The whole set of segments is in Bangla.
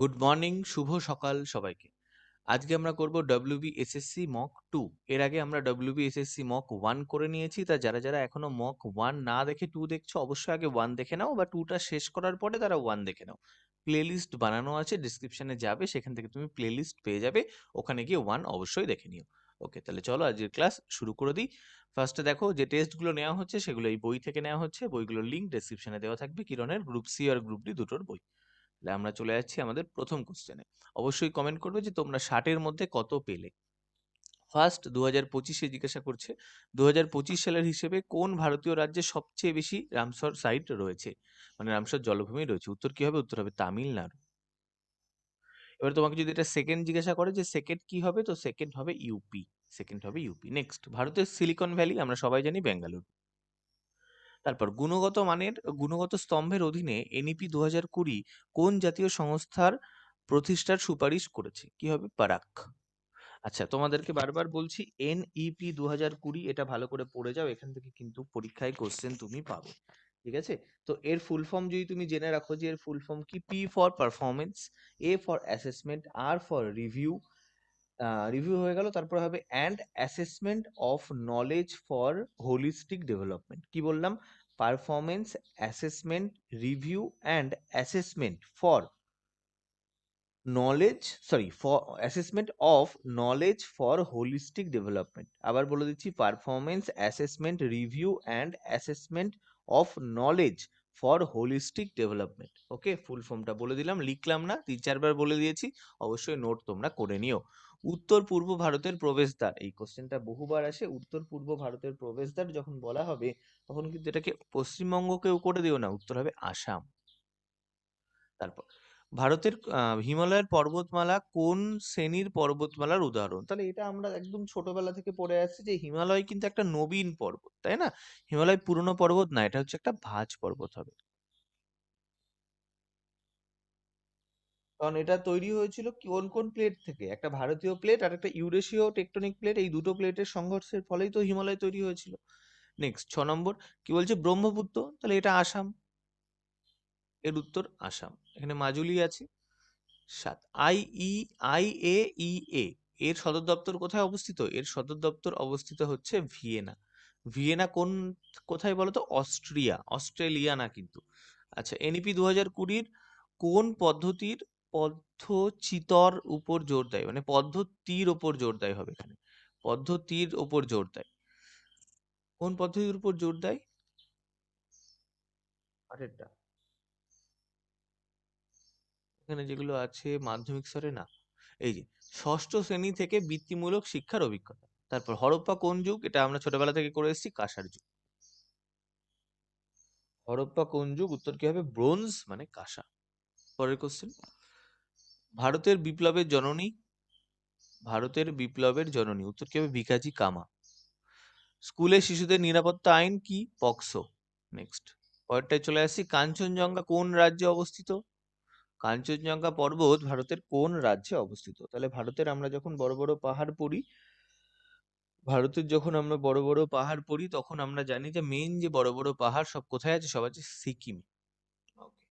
গুড মর্নিং, শুভ সকাল সবাইকে। আজকে আমরা করব WBSSC মক 2। এর আগে আমরা WBSSC মক 1 করে নিয়েছি। তা যারা যারা এখনো মক 1 না দেখে 2 দেখছো, অবশ্যই আগে 1 দেখে নাও, বা 2টা শেষ করার পরে তারা 1 দেখে নাও। প্লেলিস্ট বানানো আছে, ডিসক্রিপশনে যাবে, সেখান থেকে তুমি প্লেলিস্ট পেয়ে যাবে। ওখানে গিয়ে 1 অবশ্যই দেখে নিও। ওকে, তাহলে চলো আজকের ক্লাস শুরু করে দিই। ফার্স্টে দেখো, যে টেস্টগুলো নেওয়া হচ্ছে সেগুলো এই বই থেকে নেওয়া হচ্ছে। বইগুলোর লিঙ্ক ডেসক্রিপশনে দেওয়া থাকবে। কিরণের গ্রুপ সি আর গ্রুপ ডি দুটোর বই। তাহলে আমরা চলে যাচ্ছি আমাদের প্রথম কোশ্চেনে। অবশ্যই কমেন্ট করবে যে তোমরা 60-এর মধ্যে কত পেলে। ফার্স্ট 2025-এ জিজ্ঞাসা করছে, 2025 সালের হিসেবে কোন ভারতীয় রাজ্যে সবচেয়ে বেশি রামসর সাইট রয়েছে, মানে রামসর জলভূমি রয়েছে। উত্তর কি হবে? উত্তর হবে তামিলনাড়ু। এবার তোমাকে যদি এটা সেকেন্ড জিজ্ঞাসা করে যে সেকেন্ড কি হবে, তো সেকেন্ড হবে ইউপি। সেকেন্ড হবে ইউপি। নেক্সট, ভারতের সিলিকন ভ্যালি আমরা সবাই জানি বেঙ্গালুরু। তারপর গুণগত স্তম্ভের অধীনে এনইপি 2020 কোন জাতীয় সংস্থার প্রতিষ্ঠার সুপারিশ করেছে? কি হবে? পারাক। আচ্ছা, তোমাদেরকে বারবার বলছি এনইপি 2020, এটা ভালো করে পড়ে যাও, এখান থেকে কিন্তু পরীক্ষায় কোশ্চেন তুমি পাবে। ঠিক আছে? তো এর ফুল ফর্ম যদি তুমি জেনে রাখো যে এর ফুল ফর্ম কি, P for performance, A for assessment, R for review, review হয়ে গেল, তারপর হবে and assessment of knowledge for holistic development. কি বললাম? Performance, assessment, review and assessment for knowledge, sorry, for assessment of knowledge for holistic development. আবার বলে দিচ্ছি, performance, assessment, review and assessment of knowledge for holistic development. Okay, full ফর্মটা বলে দিলাম, লিখলাম না, 3-4 বার বলে দিয়েছি। অবশ্যই নোট তোমরা করে নিও। উত্তর পূর্ব ভারতের প্রবেশদ্বার, এই কোশ্চেনটা বহুবার আসে। উত্তর পূর্ব ভারতের প্রবেশদ্বার যখন বলা হবে, তখন কিন্তু এটাকে পশ্চিমবঙ্গকেও করে দিও না, উত্তর হবে আসাম। তারপর, ভারতের হিমালয়ের পর্বতমালা কোন শ্রেণীর পর্বতমালার উদাহরণ? তাহলে এটা আমরা একদম ছোটবেলা থেকে পড়ে আসছি যে হিমালয় কিন্তু একটা নবীন পর্বত, তাই না? হিমালয় পুরনো পর্বত না, এটা হচ্ছে একটা ভাঁজ পর্বত হবে। কারণ এটা তৈরি হয়েছিল কোন কোন প্লেট থেকে? একটা ভারতীয় প্লেট আর একটা ইউরেশীয় টেকটনিক প্লেট, এই দুটো প্লেটের সংঘর্ষের ফলেই তো হিমালয় তৈরি হয়েছিল। নেক্সট, 6 নম্বর, কি বলছে? ব্রহ্মপুত্র, তাহলে এটা আসাম। এর উত্তর আসাম। এখানে মাজুলি আছে। 7, IAEA এর সদর দপ্তর কোথায় অবস্থিত? এর সদর দপ্তর অবস্থিত হচ্ছে ভিয়েনা। ভিয়েনা কোথায় বলো তো? অস্ট্রিয়া, অস্ট্রেলিয়া না কিন্তু। আচ্ছা, এনইপি 2020 কোন পদ্ধতির উপর জোর দেয়, মানে পদ্ধতির উপর জোর দেয় হবে এখানে। পদ্ধতির উপর জোর দেয়। কোন পদ্ধতির উপর জোর দেয়? আরেকটা, এখানে যেগুলো আছে মাধ্যমিক স্তরে না। এই যে, ষষ্ঠ শ্রেণী থেকে বৃত্তিমূলক শিক্ষার অভিজ্ঞতা। তারপর, হরপ্পা কোন যুগ? এটা আমরা ছোটবেলা থেকে করে এসেছি, কাঁসার যুগ। হরপ্পা কোন যুগ? উত্তর কি হবে? ব্রোঞ্জ, মানে কাঁসা। পরের কোশ্চেন, ভারতের বিপ্লবের জননী। ভারতের বিপ্লবের জননী, উত্তর কি হবে? ভিকাজি কামা। স্কুলে শিশুদের নিরাপত্তা আইন কি? পক্সো। নেক্সট, পরেরটায় চলে আসছি, কাঞ্চনজঙ্ঘা কোন রাজ্যে অবস্থিত? কাঞ্চনজঙ্ঘা পর্বত ভারতের কোন রাজ্যে অবস্থিত? তাহলে ভারতের আমরা যখন বড় বড় পাহাড় পড়ি, তখন আমরা জানি যে মেইন যে বড় বড় পাহাড় সব কোথায় আছে? সব আছে সিকিম। Okay.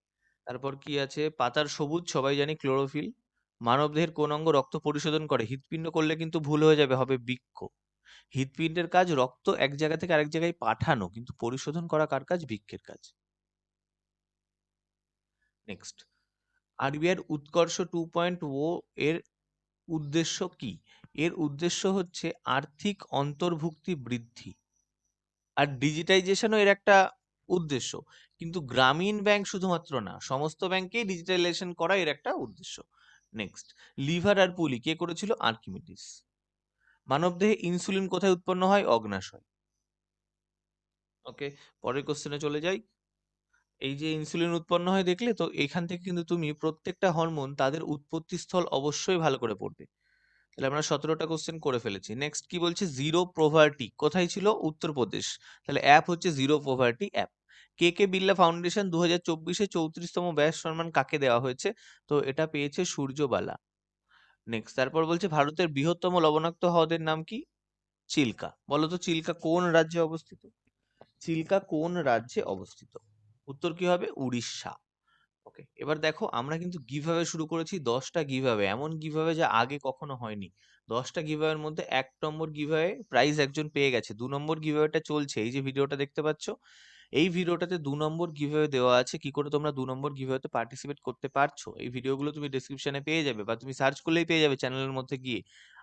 তারপর কি আছে? পাতার সবুজ সবাই জানি ক্লোরোফিল। মানবদেহের কোন অঙ্গ রক্ত পরিশোধন করে? হৃৎপিণ্ড করলে কিন্তু ভুল হয়ে যাবে, হবে বৃক্ক। হৃৎপিণ্ডের কাজ রক্ত এক জায়গা থেকে আরেক জায়গায় পাঠানো, কিন্তু পরিশোধন করা কার কাজ? বৃক্কের কাজ। নেক্সট, আরবিআই উৎকর্ষ 2.0 এর উদ্দেশ্য কি? এর উদ্দেশ্য হচ্ছে আর্থিক অন্তর্ভুক্তি বৃদ্ধি, আর ডিজিটাইজেশনও এর একটা উদ্দেশ্য। কিন্তু গ্রামীণ ব্যাংক শুধুমাত্র না, সমস্ত ব্যাংকেই ডিজিটাইজেশন করা এর একটা উদ্দেশ্য। নেক্সট, লিভার আর পুলি কে করেছিল? আর্কিমিডিস। মানবদেহে ইনসুলিন কোথায় উৎপন্ন হয়? অগ্নাশয়। ওকে, পরের কোশ্চেনে চলে যাই। এই যে ইনসুলিন উৎপন্ন হয় দেখলে তো, এখান থেকে কিন্তু তুমি প্রত্যেকটা হরমোন তাদের উৎপত্তি স্থল অবশ্যই ভালো করে পড়বে। তাহলে আমরা 17টা কোশ্চেন করে ফেলেছি। নেক্সট কি বলছে? জিরো পভার্টি কোথায় ছিল? উত্তরপ্রদেশ। তাহলে অ্যাপ হচ্ছে জিরো পভার্টি অ্যাপ। কে কে বিড়লা ফাউন্ডেশন 2024-এ 34তম ব্যাস সম্মান কাকে দেওয়া হয়েছে? তো এটা পেয়েছে সূর্যবালা। নেক্সট, তারপর বলছে ভারতের বৃহত্তম লবণাক্ত হ্রদের নাম কি? চিল্কা। বলো তো চিল্কা কোন রাজ্যে অবস্থিত? চিল্কা কোন রাজ্যে অবস্থিত? উত্তর কি হবে? উড়িষ্যা। ওকে, ওকে, এবার দেখো আমরা কিন্তু গিভঅ্যাওয়ে শুরু করেছি 10টা গিভঅ্যাওয়ে, এমন গিভঅ্যাওয়ে যা আগে কখনো হয়নি। 10টা গিভঅ্যাওয়ের মধ্যে 1 নম্বর গিভঅ্যাওয়ে প্রাইজ একজন পেয়ে গেছে, 2 নম্বর গিভঅ্যাওয়েটা চলছে, এই যে ভিডিওটা দেখতে পাচ্ছ এই ভিডিওটাতে 2 নম্বর গিভঅ্যাওয়ে দেওয়া আছে, কি করে তোমরা 2 নম্বর গিভঅ্যাওয়েতে পার্টিসিপেট করতে পারছো এই ভিডিওগুলো তুমি ডেসক্রিপশনে পেয়ে যাবে, বা তুমি সার্চ করলেই পেয়ে যাবে চ্যানেলের মধ্যে গিয়ে।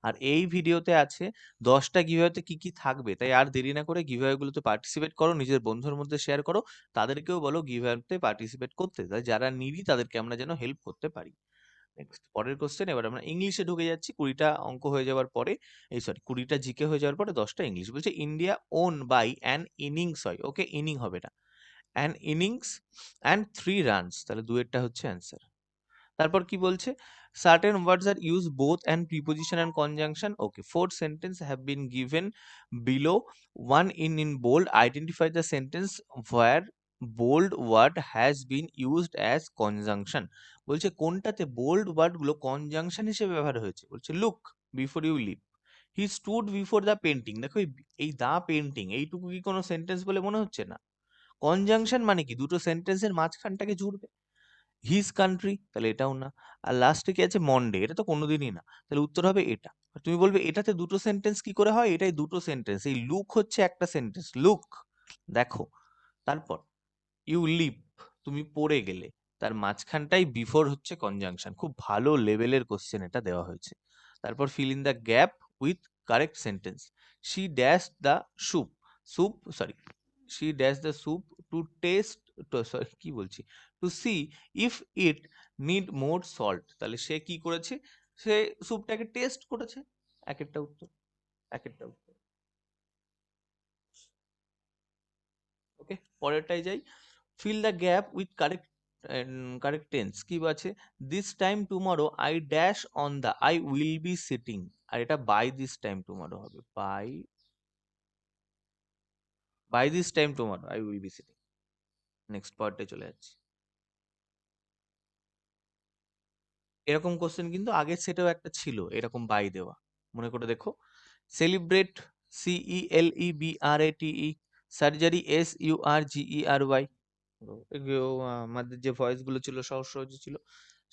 আর এই ভিডিওতে আছে 10টা গিভঅ্যাওয়েতে কি কি থাকবে, তাই আর দেরি না করে গিভঅ্যাওয়ে গুলোতে পার্টিসিপেট করো, নিজের বন্ধুর মধ্যে শেয়ার করো, তাদেরকেও বলো গিভঅ্যাওয়েতে পার্টিসিপেট করতে, তাই যারা নিডি তাদেরকে আমরা যেন হেল্প করতে পারি। নেক্সট পরের কোশ্চেন, এবার আমরা ইংলিশে ঢুকে যাচ্ছি। 20টা অঙ্ক হয়ে যাওয়ার পরে, এই সরি 20টা জিকে হয়ে যাওয়ার পরে 10টা ইংলিশ বলছে। India won by an innings হয়, ওকে ইনিং হবে না, অ্যান ইনিংস অ্যান্ড 3 রানস, তাহলে দুয়েরটা হচ্ছে অ্যান্সার। তারপর কি বলছে, certain words are use both and preposition and conjunction, okay 4 sentence have been given below, one in bold, identify the sentence where bold word has been used as conjunction. বলছে কোনটাতে বোল্ড ওয়ার্ডগুলো কনজাংশন হিসেবে ব্যবহার হয়েছে, বলছে look before you leave, he stood before the painting. দেখো এই দ্য পেন্টিং এইটুকু কি কোনো সেন্টেন্স বলে মনে হচ্ছে না। কনজাংশন মানে কি দুটো সেন্টেন্সের মাঝখানটাকে জুড়বে। হিজ কান্ট্রি, তাহলে এটাও না। আর লাস্টে কি আছে, মন্ডে, এটা তো কোনোদিনই না, তাহলে উত্তর হবে এটা। আর তুমি বলবে এটাতে দুটো সেন্টেন্স কি করে হয়, এটাই দুটো সেন্টেন্স, এই লুক হচ্ছে একটা সেন্টেন্স, লুক দেখো। তারপর ইউ লিভ, তুমি পড়ে গেলে, তার মাঝখানটাই বিফোর হচ্ছে কনজাংশন। খুব ভালো লেভেলের কোশ্চেন এটা দেওয়া হয়েছে। তারপর fill in the gap with correct sentence. She dash the soup, soup sorry, she dash the soup to taste, sorry কি বলছি, to see if it need more salt, তাহলে সে কি করেছে, সে স্যুপটাকে টেস্ট করেছে। এক একটা উত্তর, এক একটা উত্তর। ওকে, পরেরটাই যাই। Fill the gap with correct correct tense, কি আছে, this time tomorrow I dash on the, I will be sitting, আর এটা বাই দিস টাইম টুমরো হবে, by this time tomorrow I will be sitting. Next পার্টে চলে যাচ্ছি। এরকম কোশ্চেন কিন্তু আগের সেটেও একটা ছিল এরকম বাই দেওয়া, মনে করে দেখো। সেলিব্রেট, CELEBRATE, সার্জারি, SURGERY, এগুলো আমাদের যে ভয়েস গুলো ছিল সহজ সহজ ছিল।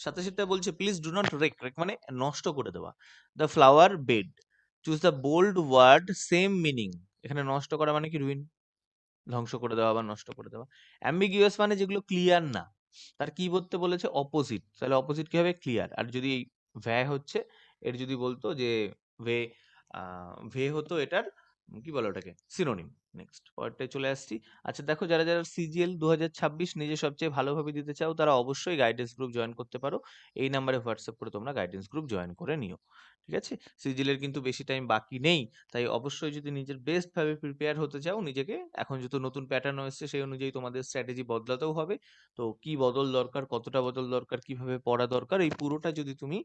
সাথে সাথে বলছে please do not wreck, wreck মানে নষ্ট করে দেওয়া। The flower bed, choose the bold word same meaning, এখানে নষ্ট করা মানে কি রুইন, ধ্বংস করে দেওয়া বা নষ্ট করে দেওয়া। অ্যাম্বিগিউয়াস মানে যেগুলো ক্লিয়ার না, তার কি বলতে বলেছে, অপোজিট, তাহলে অপোজিট কি হবে, ক্লিয়ার। আর যদি ভ্যা হচ্ছে, এর যদি বলতো যে ভে, ভে হতো এটার কি বলে ওটাকে, সিনোনিম। নেক্সট পরেরটায় চলে আসছি। আচ্ছা দেখো, যারা যারা সিজিএল 2026 নিজে সবচেয়ে ভালোভাবে দিতে চাও তারা অবশ্যই গাইডেন্স গ্রুপ জয়েন করতে পারো। এই নাম্বারে হোয়াটসঅ্যাপ করে তোমরা গাইডেন্স গ্রুপ জয়েন করে নিও, ঠিক আছে। সিজিএল এর কিন্তু বেশি টাইম বাকি নেই, তাই অবশ্যই যদি নিজের বেস্ট ভাবে প্রিপেয়ার হতে চাও নিজেকে, এখন যেহেতু নতুন প্যাটার্ন এসেছে সেই অনুযায়ী তোমাদের স্ট্র্যাটেজি বদলাতেও হবে। তো কি বদল দরকার, কতটা বদল দরকার, কিভাবে পড়া দরকার, এই পুরোটা যদি তুমি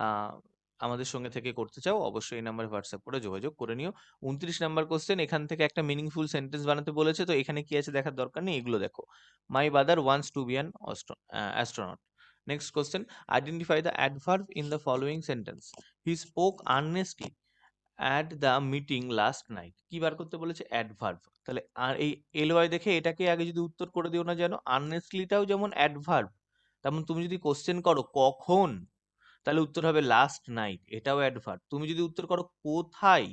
আহ আমাদের সঙ্গে থেকে করতে চাও অবশ্যই এই নাম্বারে হোয়াটসঅ্যাপ করে যোগাযোগ করে নিও। 29 নাম্বার কোশ্চেন, এখান থেকে একটা মিনিংফুল সেন্টেন্স বানাতে বলেছে, তো এখানে কি আছে দেখার দরকার নেই, এগুলো দেখো। My brother wants to be an astronaut. Next question, identify the adverb in the following sentence. He spoke earnestly at the meeting last night, কি বার করতে বলেছে, অ্যাডভার্ব। তাহলে আর এই এলওয়াই দেখে এটাকে আগে যদি উত্তর করে দিও না, যেন আর্নেস্টলিটাও যেমন অ্যাডভার্ব, তেমন তুমি যদি কোশ্চেন করো কখন, তাহলে উত্তর হবে লাস্ট নাইট, এটাও অ্যাডভার্ব। তুমি যদি উত্তর করো কোথায়,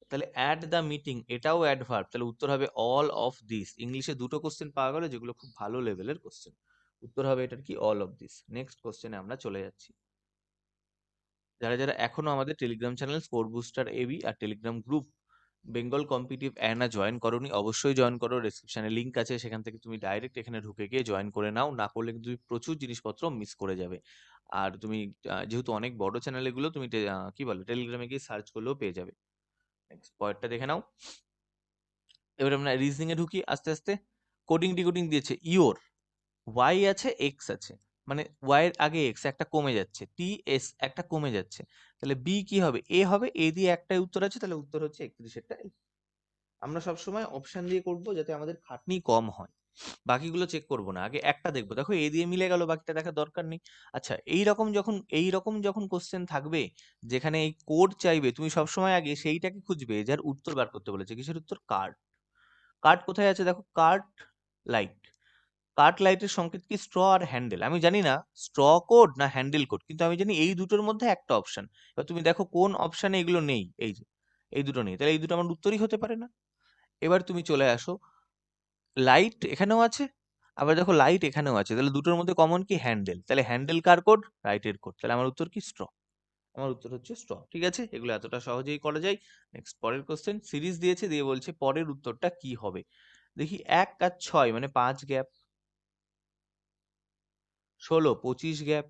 তাহলে অ্যাট দ্য মিটিং, এটাও অ্যাডভার্ব, তাহলে উত্তর হবে অল অফ দিস। ইংলিশে দুটো কোশ্চেন পাওয়া গেল যেগুলো খুব ভালো লেভেলের কোশ্চেন, উত্তর হবে এটার কি, অল অফ দিস। নেক্সট কোশ্চেনে আমরা চলে যাচ্ছি। যারা যারা এখনো আমাদের Telegram channel score booster A B আর টেলিগ্রাম গ্রুপ বেঙ্গল কম্পিটিটিভ অ্যানা জয়েন করোনি, অবশ্যই জয়েন করো, ডেসক্রিপশনে লিংক আছে, সেখান থেকে তুমি ডাইরেক্ট এখানে ঢুকে গিয়ে জয়েন করে নাও, না করলে কিন্তু তুমি প্রচুর জিনিসপত্র মিস করে যাবে। আর তুমি যেহেতু অনেক বড় চ্যানেল এগুলো, তুমি কি বলে টেলিগ্রামে গিয়ে সার্চ করলেও পেয়ে যাবে। নেক্সট পয়েন্টটা দেখে নাও। এবার আমরা রিজনিং এ ঢুকি আস্তে আস্তে। কোডিং ডিকোডিং দিয়েছে, ইওর ওয়াই আছে এক্স আছে, মানে ওয়াই এর আগে এক্স একটা কমে যাচ্ছে, টি এস একটা কমে যাচ্ছে, তাহলে বি কি হবে, এ হবে, এ দিয়ে একটাই উত্তর আছে, তাহলে উত্তর হচ্ছে 31। আমরা সবসময় অপশন দিয়ে করব যাতে আমাদের খাটনি কম হয়, বাকিগুলো চেক করব না, আগে একটা দেখবো। দেখো এ দিয়ে মিলে গেল, বাকিটা দেখার দরকার নেই। আচ্ছা এইরকম যখন কোশ্চেন থাকবে যেখানে এই কোড চাইবে, তুমি সবসময় আগে সেইটাকে খুঁজবে যার উত্তর বার করতে বলেছে। কিসের উত্তর, কার্ড। কার্ড কোথায় আছে দেখো, কার্ড লাইট, কাট লাইটের সংকেত কি? স্ট্র আর হ্যান্ডেল। আমি জানি না স্ট্র কোড না হ্যান্ডেল কোড, কিন্তু আমি জানি এই দুটোর মধ্যে একটা অপশন। এবার তুমি দেখো কোন অপশনে এগুলো নেই, এই যে এই দুটো নেই, তাহলে এই দুটো আমার উত্তরই হতে পারে না। এবার তুমি চলে আসো, লাইট এখানেও আছে, আবার দেখো লাইট এখানেও আছে, তাহলে দুটোর মধ্যে কমন কি? হ্যান্ডেল। তাহলে হ্যান্ডেল কার কোড? লাইটের কোড। তাহলে আমার উত্তর কি? স্ট্র। আমার উত্তর হচ্ছে স্ট্র। ঠিক আছে, এগুলো এতটা সহজেই করা যায়। নেক্সট পরের কোশ্চেন, সিরিজ দিয়েছে, দিয়ে বলছে পরের উত্তরটা কি হবে। দেখি, 1 আর 6 মানে 5 গ্যাপ, 16 25 গ্যাপ,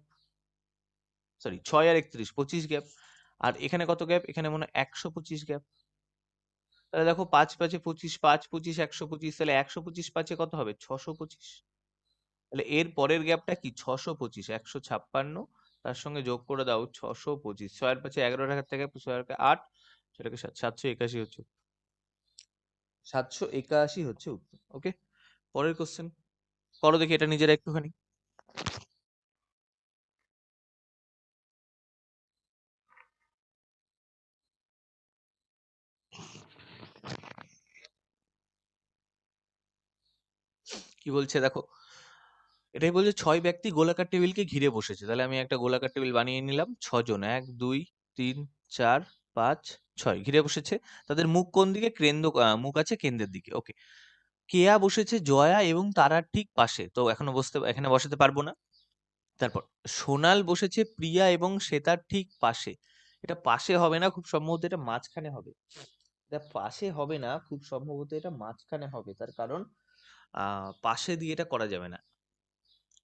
সরি 6 আর 31 25 গ্যাপ, আর এখানে কত গ্যাপ? এখানে মনে হয় 125 গ্যাপ। তাহলে দেখো 5 5 25, 5 25 125, তাহলে 125 5 কত হবে? 625। তাহলে এর পরের গ্যাপটা কি? 625, 156, তার সঙ্গে যোগ করে দাও 625, 6 আর 5 11 টাকার থেকে 6 আর 8, সেটাকে 781 হচ্ছে, 781 হচ্ছে উত্তর। ওকে, পরের কোশ্চেন করো দেখি এটা নিজেরা একটুখানি। কি বলছে দেখো, এটাই বলছে 6 ব্যক্তি গোলাকার টেবিলকে ঘিরে বসেছে। তাহলে আমি একটা গোলাকার টেবিল বানিয়ে নিলাম, 6 জন, 1 2 3 4 5 6 ঘিরে বসেছে। তাদের মুখ কোন দিকে? মুখ আছে কেন্দ্রের দিকে। ওকে, কেয়া বসেছে জয়া এবং তারার ঠিক পাশে, তো এখানে বসাতে পারবো না। তারপর সোনাল বসেছে প্রিয়া এবং শ্বেতার ঠিক পাশে। এটা পাশে হবে না, খুব সম্ভবত এটা মাঝখানে হবে। এটা পাশে হবে না, খুব সম্ভবত এটা মাঝখানে হবে। তার কারণ পাশে দিয়ে এটা করা যাবে না।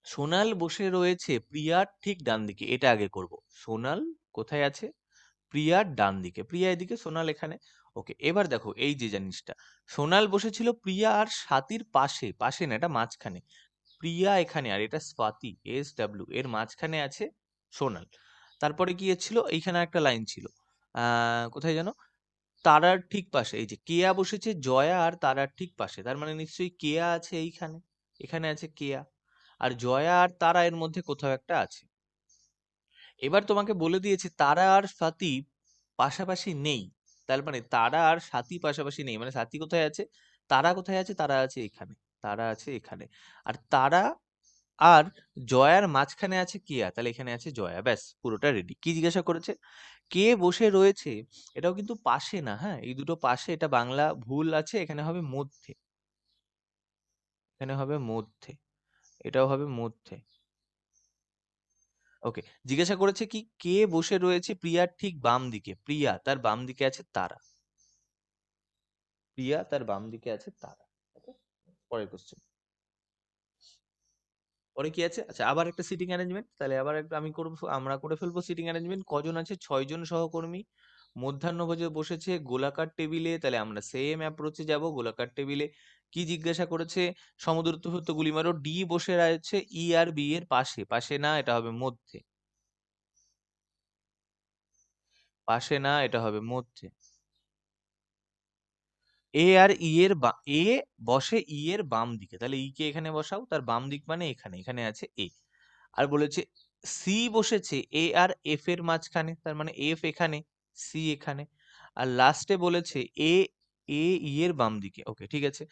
সোনাল বসে রয়েছে প্রিয়ার ঠিক ডান দিকে, এটা আগে করব। সোনাল কোথায় আছে? প্রিয়ার ডান দিকে, প্রিয়া এদিকে, সোনাল এখানে। ওকে, এবার দেখো এই যে জিনিসটা, সোনাল বসেছিল প্রিয়া আর স্বাতীর পাশে, পাশে না, এটা মাঝখানে। প্রিয়া এখানে আর এটা স্বাতী, এর মাঝখানে আছে সোনাল। তারপরে কি ছিল? এইখানে একটা লাইন ছিল, কোথায় যেন, তারার ঠিক পাশে। এই যে কেয়া বসেছে জয়া আর তারার ঠিক পাশে, তার মানে নিশ্চয়ই কেয়া আছে এইখানে, এখানে আছে কেয়া, আর জয়া আর তারা এর মধ্যে কোথাও একটা আছে। এবার তোমাকে বলে দিয়েছে তারা আর স্বাতী পাশাপাশি নেই, তার মানে তারা আর স্বাতী পাশাপাশি নেই, মানে স্বাতী কোথায় আছে? তারা কোথায় আছে? তারা আছে এখানে, তারা আছে এখানে, আর তারা আর জয়ার মাঝখানে আছে কেয়া, তাহলে এখানে আছে জয়া। ব্যাস, পুরোটা রেডি। কি জিজ্ঞাসা করেছে? কে বসে রয়েছে, এটাও কিন্তু পাশে না, হ্যাঁ, এই দুটো পাশে, এটা বাংলা ভুল আছে, এখানে হবে মধ্যে, এখানে হবে মধ্যে, এটাও হবে মধ্যে। ওকে, জিজ্ঞাসা করেছে কি? কে বসে রয়েছে প্রিয়ার ঠিক বাম দিকে? প্রিয়া তার বাম দিকে আছে তারা, প্রিয়া তার বাম দিকে আছে তারা। ওকে, পরের কোশ্চেন। পরে কি আছে? আচ্ছা, আবার একটা সিটিং অ্যারেঞ্জমেন্ট, তাহলে আবার একটা আমরা করে ফেলবো সিটিং অ্যারেঞ্জমেন্ট। কজন আছে? 6 জন সহকর্মী মধ্যাহ্নভোজে বসেছে গোলাকার টেবিলে, তাহলে আমরা সেম অ্যাপ্রোচে যাব। গোলাকার টেবিলে কি জিজ্ঞাসা করেছে? সমদূরত্ব সূত্র গুলি মারো। ডি বসে রয়েছে ই আর বি এর পাশে, পাশে না, এটা হবে মধ্যে, পাশে না, এটা হবে মধ্যে। এ আর ই এর এ বসে ই এর বাম দিকে, তাহলে ই কে এখানে বসাও, তার বাম দিক মানে এখানে, এখানে আছে এ। আর বলেছে সি বসেছে এ আর এফ এর মাঝখানে, তার মানে এফ এখানে, সি এখানে। আর লাস্টে বলেছে এ ই এর বাম দিকে। ওকে, ঠিক আছে।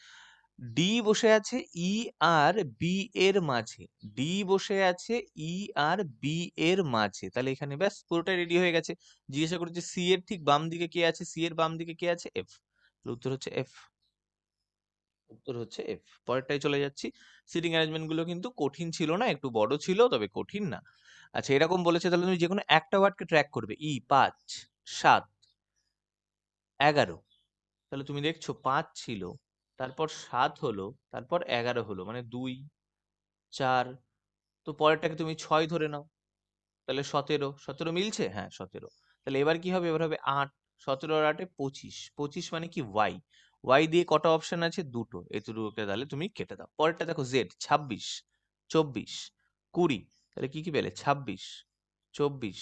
ডি বসে আছে ই আর বি এর মাঝে, ডি বসে আছে ই আর বি এর মাঝে, তাহলে এখানে ব্যাস পুরোটাই রেডি হয়ে গেছে। জিজ্ঞাসা করেছে সি এর ঠিক বাম দিকে কে আছে? সি এর বাম দিকে কে আছে? এফ। উত্তর হচ্ছে এফ, উত্তর হচ্ছে এফ। পরেরটাই চলে যাচ্ছি। সিটিং অ্যারেঞ্জমেন্ট গুলো কিন্তু কঠিন ছিল না, একটু বড় ছিল, তবে কঠিন না। আচ্ছা, এরকম বলেছে, তাহলে তুমি যে কোনো একটা ওয়ার্ডকে ট্র্যাক করবে। 5 7 11, তাহলে তুমি দেখছো 5 ছিল, তারপর 7 হলো, তারপর 11 হলো, মানে 2 4, তো পরেরটাকে তুমি 6 ধরে নাও, তাহলে 17, 17 মিলছে, হ্যাঁ 17। তাহলে এবার কি হবে? এবার হবে 8, 17 আর 8 25, 25 মানে কি? ওয়াই। ওয়াই দিয়ে কটা অপশন আছে? দুটো, এই দুটোকে তাহলে তুমি কেটে দাও। পরেরটা দেখো, জেড 26 24 20, তাহলে কি কি পেলে? 26 24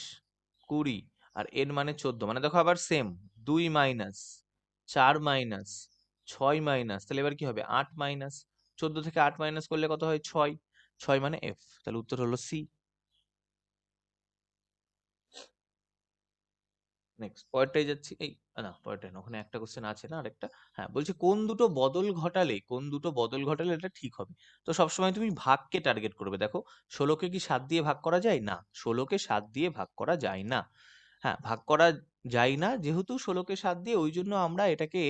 20, আর এন মানে 14, মানে দেখো আবার সেম, 2 মাইনাস 4 মাইনাস 6 মাইনাস, তাহলে এবার কি হবে? 8 মাইনাস, 14 থেকে 8 মাইনাস করলে কত হয়? 6, 6 মানে এফ, তাহলে উত্তর হলো সি। নেক্সট পরেরটায় যাচ্ছি। এই না, পরেরটায় না, ওখানে একটা কোশ্চেন আছে না আরেকটা। হ্যাঁ, বলছে কোন দুটো বদল ঘটালে এটা ঠিক হবে। তো সবসময় তুমি ভাগকে টার্গেট করবে। দেখো, 16কে কি 7 দিয়ে ভাগ করা যায়? না, 16কে 7 দিয়ে ভাগ করা যায় না। হ্যাঁ, ভাগ করা যায় না, যেহেতু 16কে 7 দিয়ে, ওই জন্য আমরা এটাকে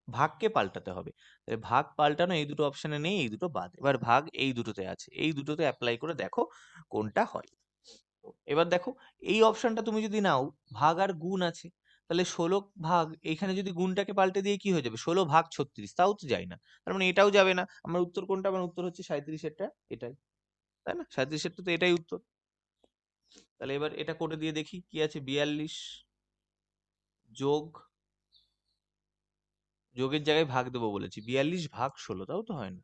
ভাগকে পাল্টাতে হবে। তাহলে ভাগ পাল্টানো এই দুটো অপশনে নেই, এই দুটো বাদ। এবার ভাগ এই দুটোতে আছে, এই দুটোতে অ্যাপ্লাই করে দেখো কোনটা হয়। এবার দেখো, এই অপশনটা তুমি যদি নাও, ভাগ আর গুণ আছে, তাহলে 16 ভাগ, এখানে যদি গুণটাকে পাল্টে দিয়ে কি হয়ে যাবে? 16 ভাগ 36, তাও তো যায় না। তার মানে এটাও যাবে না। আমার উত্তর কোনটা? আমার উত্তর হচ্ছে 37-এরটা, এটাই। তাই না? 37-এরটা তো এটাই উত্তর। তাহলে এবার এটা করে দিয়ে দেখি কি আছে। 42 যোগ, যোগের জায়গায় ভাগ দেবো বলেছি, 42 ভাগ 16, তাও তো হয় না।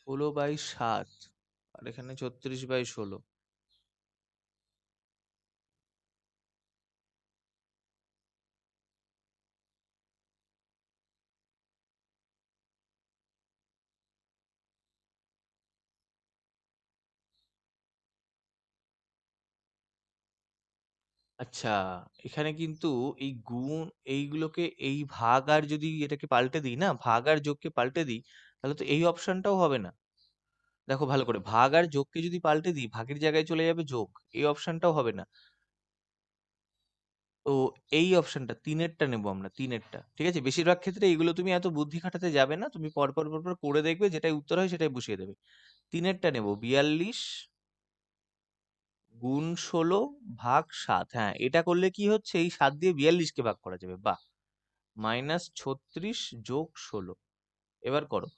16/7, আর এখানে 36/16। আচ্ছা, এখানে কিন্তু এই গুণ, এইগুলোকে, এই ভাগ আর যদি এটাকে পাল্টে দিই না, ভাগ আর যোগকে পাল্টে দিই, তাহলে তো এই অপশনটাও হবে না। দেখো ভালো করে, ভাগ আর যোগকে যদি পাল্টে দিই, ভাগের জায়গায় চলে যাবে যোগ, এই অপশনটাও হবে না। তো এই অপশনটা, তিনেরটা নেবো আমরা, তিনেরটা। ঠিক আছে, বেশিরভাগ ক্ষেত্রে এইগুলো তুমি এত বুদ্ধি খাটাতে যাবে না, তুমি পরপর পরপর করে দেখবে, যেটাই উত্তর হয় সেটাই বসিয়ে দেবে। তিনেরটা নেবো, 42 গুণ 16 ভাগ 7। হ্যাঁ, এটা করলে কি হচ্ছে, এই 7 দিয়ে 42কে ভাগ করা যাবে, বাহ। -36 যোগ 16, এবার করো।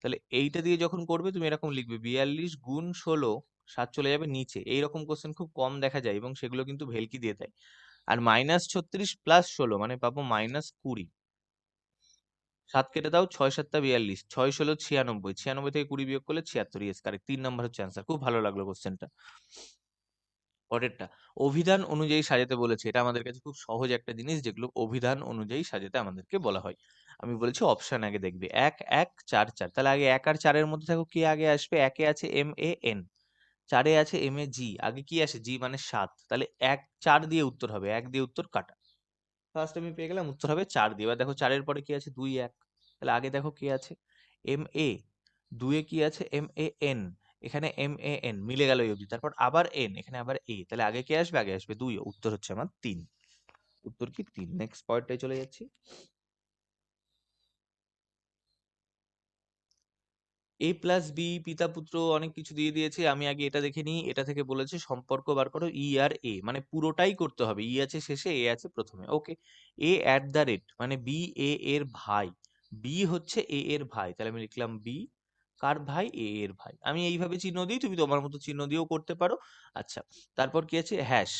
তাহলে এইটা দিয়ে যখন করবে, তুমি এরকম লিখবে, 42 গুণ 16, 7 চলে যাবে নিচে। এইরকম কোশ্চেন খুব কম দেখা যায়, এবং সেগুলো কিন্তু ভেলকি দিয়ে দেয়। আর -36 + 16 মানে পাবো -20। 7 কেটে দাও, 6 7 টা 42, 6 ষোলো 96, 96 থেকে 20 বিয়োগ করলে 76। ইয়েস, কারেক্ট, 3 নম্বর হচ্ছে অ্যান্সার। খুব ভালো লাগলো কোশ্চেনটা। পরেরটা, অভিধান অনুযায়ী সাজাতে বলেছে। এটা আমাদের কাছে খুব সহজ একটা জিনিস, যেগুলো অভিধান অনুযায়ী সাজাতে আমাদেরকে বলা হয়। আমি বলেছি অপশন আগে দেখবে, 1 1 4 4। তাহলে আগে 1 আর 4-এর মধ্যে দেখো কি আগে আসবে। 1-এ আছে MAN, 4-এ আছে MAG, আগে কি আসে? জি মানে 7। তাহলে 1 4 দিয়ে উত্তর হবে, 1 দিয়ে উত্তর কাটা। ফার্স্ট আমি পেয়ে গেলাম, উত্তর হবে 4 দিয়ে। এবার দেখো 4-এর পরে কি আছে? 2 1। তাহলে আগে দেখো কি আছে, MA। 2-এ কি আছে? MAN। এখানে MAN মিলে গেল এই অবধি। তারপর আবার N, এখানে আবার A। তাহলে আগে কে আসবে? আগে আসবে 2। উত্তর হচ্ছে আমার 3। উত্তর কি? 3। নেক্সট পয়েন্টটায় চলে যাচ্ছি। A+B, পিতা পুত্র, অনেক কিছু দিয়ে দিয়েছে। আমি আগে এটা দেখে নিই। এটা থেকে বলেছে সম্পর্ক বার করো ই আর এ, মানে পুরোটাই করতে হবে। ই আছে শেষে, এ আছে প্রথমে। ওকে। এ অ্যাট দ্য রেট, মানে বি এ এর ভাই। বি হচ্ছে এ এর ভাই, তাহলে আমি লিখলাম বি। কার ভাই? এ এর ভাই। আমি এইভাবে চিহ্ন দিই, তুমি তোমার মতো চিহ্ন দিয়েও করতে পারো। আচ্ছা, তারপর কি আছে? হ্যাশ,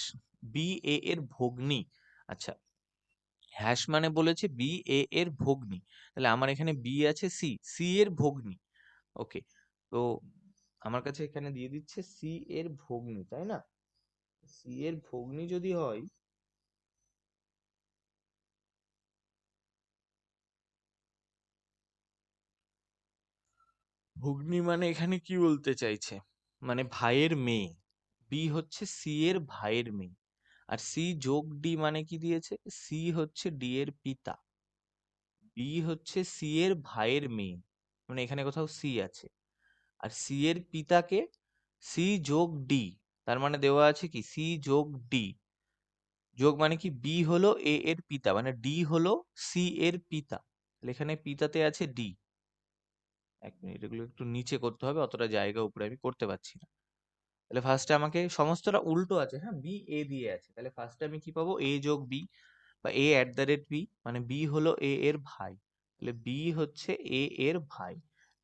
বি এ এর ভগ্নী। আচ্ছা, হ্যাশ মানে বলেছে বি এ এর ভগ্নী, তাহলে আমার এখানে বি আছে সি, সি এর ভগ্নী। ওকে। তো আমার কাছে এখানে দিয়ে দিচ্ছে সি এর ভগ্নী, তাই না? সি এর ভগ্নী যদি হয়, ভগ্নী মানে এখানে কি বলতে চাইছে? মানে ভাইয়ের মেয়ে। বি হচ্ছে সি এর ভাইয়ের মেয়ে। আর সি যোগ ডি মানে কি দিয়েছে? সি হচ্ছে ডি এর পিতা। বি হচ্ছে সি এর ভাইয়ের মেয়ে, মানে এখানে কোথাও সি আছে। আর সি এর পিতাকে, সি যোগ ডি, তার মানে দেওয়া আছে কি সি যোগ ডি। যোগ মানে কি, বি হলো এ এর পিতা, মানে ডি হলো সি এর পিতা। তাহলে এখানে পিতাতে আছে ডি। 1 মিনিট, এগুলো একটু নিচে করতে হবে, অতটা জায়গা উপরে আমি করতে পারছি না। তাহলে ফার্স্টে আমাকে, সমস্তটা উল্টো আছে, হ্যাঁ, বি এ দিয়ে আছে। তাহলে ফার্স্টে আমি কি পাবো? এ যোগ বি, বা A at the rate B, মানে বি হলো এ এর ভাই। তাহলে বি হচ্ছে এ এর ভাই।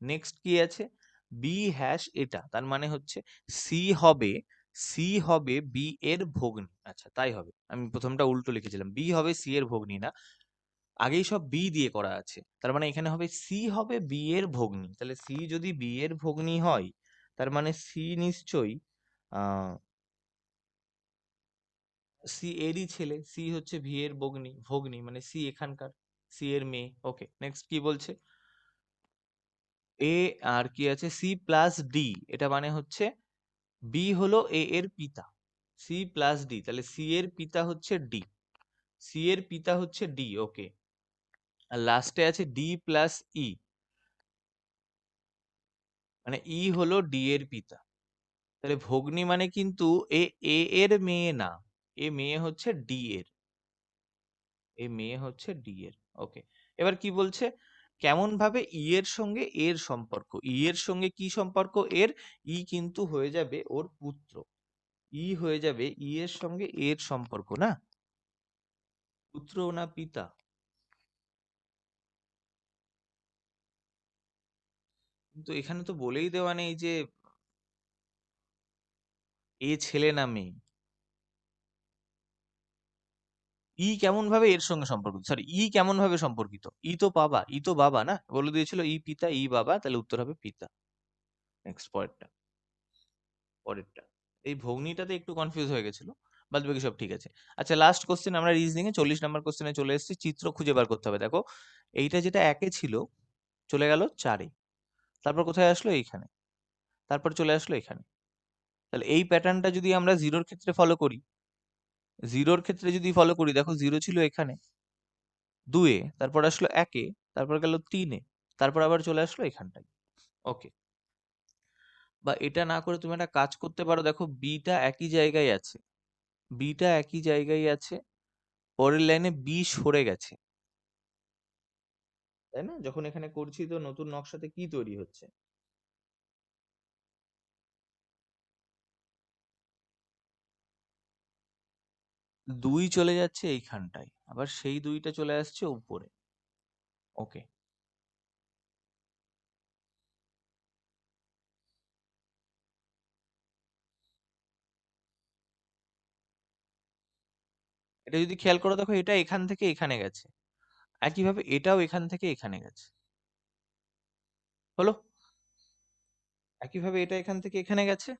নেক্সট কি আছে? বি হ্যাশ এটা, তার মানে হচ্ছে সি হবে, সি হবে বি এর ভগ্নী। আচ্ছা, তাই হবে। আমি প্রথমটা উল্টো লিখেছিলাম, বি হবে সি এর ভগ্নী না, আগেই সব বি দিয়ে করা আছে। তার মানে এখানে হবে সি হবে বি এর ভগ্নী। তাহলে সি যদি বি এর ভগ্নী হয়, তার মানে সি নিশ্চয়ই আহ সি এরই ছেলে। সি হচ্ছে ভি এর ভগ্নী, ভগ্নী মানে সি এখানকার, সি এর মেয়ে। ওকে, নেক্সট কি বলছে? এ আর কি আছে সি প্লাস ডি, এটা মানে হচ্ছে বি হলো এ এর পিতা, সি প্লাস ডি, তাহলে সি এর পিতা হচ্ছে ডি, সি এর পিতা হচ্ছে ডি, ওকে। আর লাস্টে আছে ডি প্লাস ই, মানে ই হলো ডি এর পিতা। তাহলে ভগ্নী মানে কিন্তু এ এ এর মেয়ে না, এ মেয়ে হচ্ছে ডি এর, এ মেয়ে হচ্ছে ডি এর, ওকে। এবার কি বলছে, কেমন ভাবে ই এর সঙ্গে এর সম্পর্ক, ই এর সঙ্গে কি সম্পর্ক এর, ই কিন্তু হয়ে যাবে ওর পুত্র, ই হয়ে যাবে ই এর সঙ্গে এর সম্পর্ক না, পুত্র না পিতা। কিন্তু এখানে তো বলেই দেওয়া নেই যে এ ছেলে না মেয়ে, ই কেমন ভাবে এর সঙ্গে সম্পর্কিত, সরি ই কেমন ভাবে সম্পর্কিত, ই তো বাবা, ই তো বাবা না, বলে দিয়েছিল ই পিতা ই বাবা, তাহলে উত্তর হবে পিতা। নেক্সট পরেরটা, পরেরটা, এই ভগ্নিটাতে একটু কনফিউজ হয়ে গেছিল, বাদ বাকি সব ঠিক আছে। আচ্ছা লাস্ট কোশ্চেন, আমরা রিজনিং এ 40 নম্বর কোশ্চেনে চলে এসেছি, চিত্র খুঁজে বার করতে হবে। দেখো এইটা যেটা একে ছিল চলে গেল চারে, তারপর কোথায় আসলো এইখানে, তারপর চলে আসলো এখানে। তাহলে এই প্যাটার্নটা যদি আমরা জিরোর ক্ষেত্রে ফলো করি, জিরোর ক্ষেত্রে যদি ফলো করি, দেখো জিরো ছিল এখানে দুয়ে, তারপর আসলো একে, তারপর গেল তিনে, তারপর আবার চলে আসলো এখানটায়, ওকে। বা এটা না করে তুমি একটা কাজ করতে পারো, দেখো বিটা একই জায়গায় আছে, বিটা একই জায়গায় আছে, পরের লাইনে বি সরে গেছে, তাই না? যখন এখানে করছি তো নতুন নকশাতে কি তৈরি হচ্ছে, দুই চলে যাচ্ছে এইখানটায়, আবার সেই দুইটা চলে আসছে উপরে, ওকে। এটা যদি খেয়াল করো, দেখো এটা এখান থেকে এখানে গেছে, একইভাবে এটাও এখান থেকে এখানে গেছে, হলো, একইভাবে এটা এখান থেকে এখানে গেছে।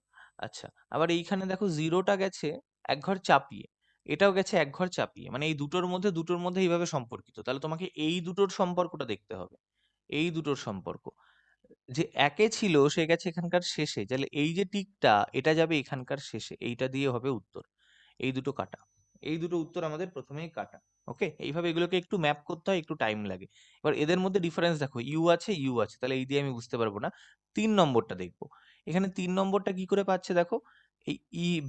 আচ্ছা, আবার এইখানে দেখো জিরোটা গেছে এক ঘর চাপিয়ে, এটাও গেছে এক ঘর চাপিয়ে, মানে এই দুটোর মধ্যে এইভাবে সম্পর্কিত, তাহলে তোমাকে এই দুটোর সম্পর্কটা দেখতে হবে, এই দুটোর সম্পর্ক। যে একে ছিল সে গেছে এখানকার শেষে, তাহলে এই যে টিকটা এটা যাবে এখানকার শেষে, এইটা দিয়ে হবে উত্তর। এই দুটো কাটা, এই দুটো উত্তর আমাদের প্রথমেই কাটা, ওকে। এইভাবে এগুলোকে একটু ম্যাপ করতে হয়, একটু টাইম লাগে। এবার এদের মধ্যে ডিফারেন্স দেখো, ইউ আছে, তাহলে এই দিয়ে আমি বুঝতে পারবো না। 3 নম্বরটা দেখবো, এখানে 3 নম্বরটা কি করে পাচ্ছে দেখো, এই